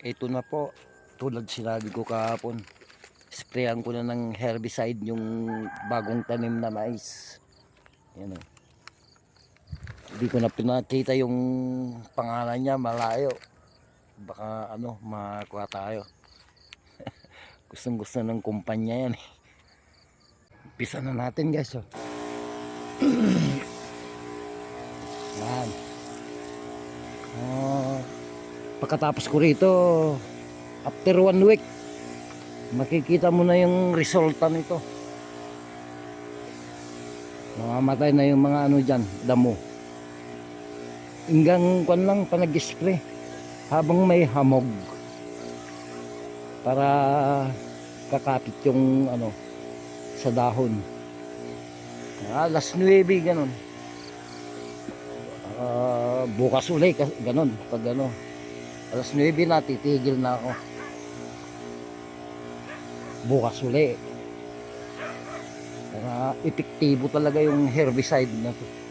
Ito na po, tulad sinabi ko kahapon, sprayan ko na ng herbicide yung bagong tanim na mais. Yan o. Hindi ko na pinakita yung pangalan niya, malayo. Baka ano, makuha tayo. Gustong gusto ng kumpanya yan. Umpisa na natin guys. Oh. Yan. Pagkatapos ko rito, after 1 week, makikita mo na yung resulta nito. Mamamatay na yung mga ano dyan, damo. Hanggang kwan lang pa nag-spray habang may hamog para kakapit yung ano sa dahon. Alas 9 ganon. Bukas ulit ganon pag ano alas 9 na titigil na ako. Bukas ulit para epektibo talaga yung herbicide na to.